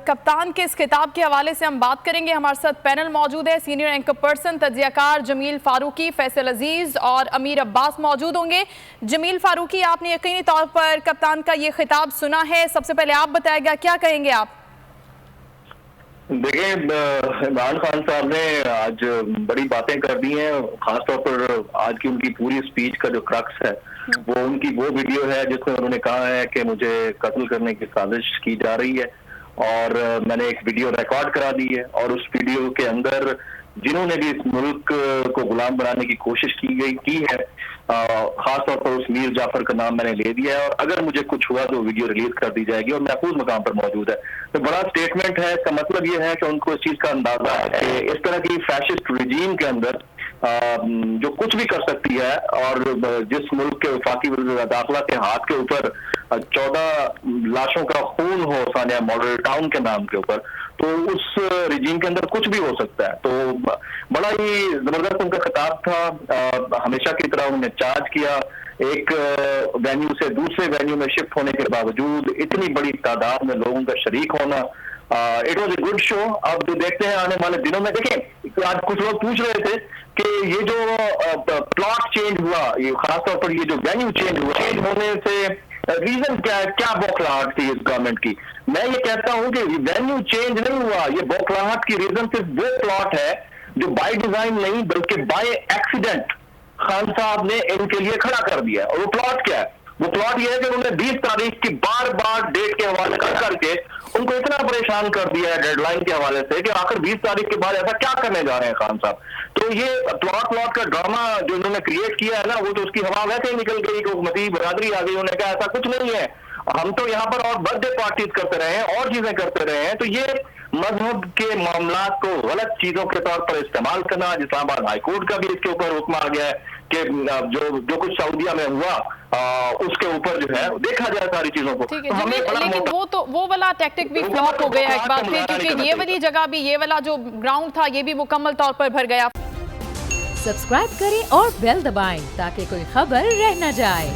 کپتان کے اس خطاب کے حوالے سے ہم بات کریں گے. ہمارے ساتھ پینل موجود ہے. سینئر اینکر پرسن تجزیہ کار جمیل فاروقی، فیصل عزیز اور امیر عباس موجود ہوں گے. جمیل فاروقی، آپ نے یقینی طور پر کپتان کا یہ خطاب سنا ہے. سب سے پہلے آپ بتائے گا کیا کہیں گے آپ؟ دیکھیں، عمران خان صاحب نے آج بڑی باتیں کر دی ہیں. خاص طور پر آج کی ان کی پوری سپیچ کا جو کرکس ہے وہ ان کی وہ ویڈیو ہے جس میں انہوں نے کہا ہے کہ مجھے قتل کرنے کی سازش کی جا رہی ہے، اور میں نے ایک ویڈیو ریکارڈ کرا دی ہے، اور اس ویڈیو کے اندر جنہوں نے بھی اس ملک کو غلام بنانے کی کوشش کی ہے، خاص طور پر اس میر جعفر کا نام میں نے لے دیا ہے، اور اگر مجھے کچھ ہوا تو ویڈیو ریلیز کر دی جائے گی اور محفوظ مقام پر موجود ہے. تو بڑا سٹیٹمنٹ ہے. اس کا مطلب یہ ہے کہ ان کو اس چیز کا اندازہ ہے کہ اس طرح کی فیشسٹ رجیم کے اندر جو کچھ بھی کر سکتی ہے، اور جس ملک کے وفاقی داخلہ کے ہاتھ کے اوپر 14 لاشوں کا خون ہو ثانیہ ماڈل ٹاؤن کے نام کے اوپر، تو اس رجیم کے اندر کچھ بھی ہو سکتا ہے. تو بڑا ہی زبردست ان کا خطاب تھا. ہمیشہ کی طرح انہوں نے چارج کیا. ایک وینیو سے دوسرے وینیو میں شفٹ ہونے کے باوجود اتنی بڑی تعداد میں لوگوں کا شریک ہونا، it was a good show. اب جو دیکھتے ہیں آنے والے دنوں میں، دیکھیں آج کچھ لوگ پوچھ رہے تھے کہ یہ جو پلاٹ چینج ہوا، یہ خاص طور پر یہ جو وینیو چینج ہوا، چینج ہونے سے ریزن کیا ہے، کیا بوکھلاہٹ تھی اس گورنمنٹ کی؟ میں یہ کہتا ہوں کہ وینیو چینج نہیں ہوا. یہ بوکھلاہٹ کی ریزن صرف وہ پلاٹ ہے جو بائی ڈیزائن نہیں بلکہ بائی ایکسیڈنٹ خان صاحب نے ان کے لیے کھڑا کر دیا. اور وہ پلاٹ کیا ہے؟ وہ پلاٹ یہ ہے کہ انہوں نے 20 تاریخ کی بار بار ڈیٹ کے حوالے کر کے ان کو اتنا پریشان کر دیا ہے ڈیڈ لائن کے حوالے سے کہ آخر 20 تاریخ کے بعد ایسا کیا کرنے جا رہے ہیں خان صاحب. تو یہ پلاٹ کا ڈرامہ جو انہوں نے کریٹ کیا ہے نا، وہ تو اس کی ہوا ویسے ہی نکل گئی کہ حکومتی برادری آ گئی. انہوں نے کہا ایسا کچھ نہیں ہے، ہم تو یہاں پر اور برتھ ڈے پارٹیز کرتے رہے ہیں اور چیزیں کرتے رہے ہیں. تو یہ مذہب کے معاملات کو غلط چیزوں کے طور پر استعمال کرنا، اسلام آباد ہائی کورٹ کا بھی اس کے اوپر حکم آ گیا ہے کہ جو کچھ سعودیہ میں ہوا اس کے اوپر جو ہے دیکھا جائے ساری چیزوں کو. لیکن وہ والا ٹیکٹک بھی فلاپ ہو گیا ایک بار پھر، کیونکہ یہ والی جگہ بھی، یہ والا جو گراؤنڈ تھا، یہ بھی مکمل طور پر بھر گیا. سبسکرائب کریں اور بیل دبائیں تاکہ کوئی خبر رہ نہ جائے.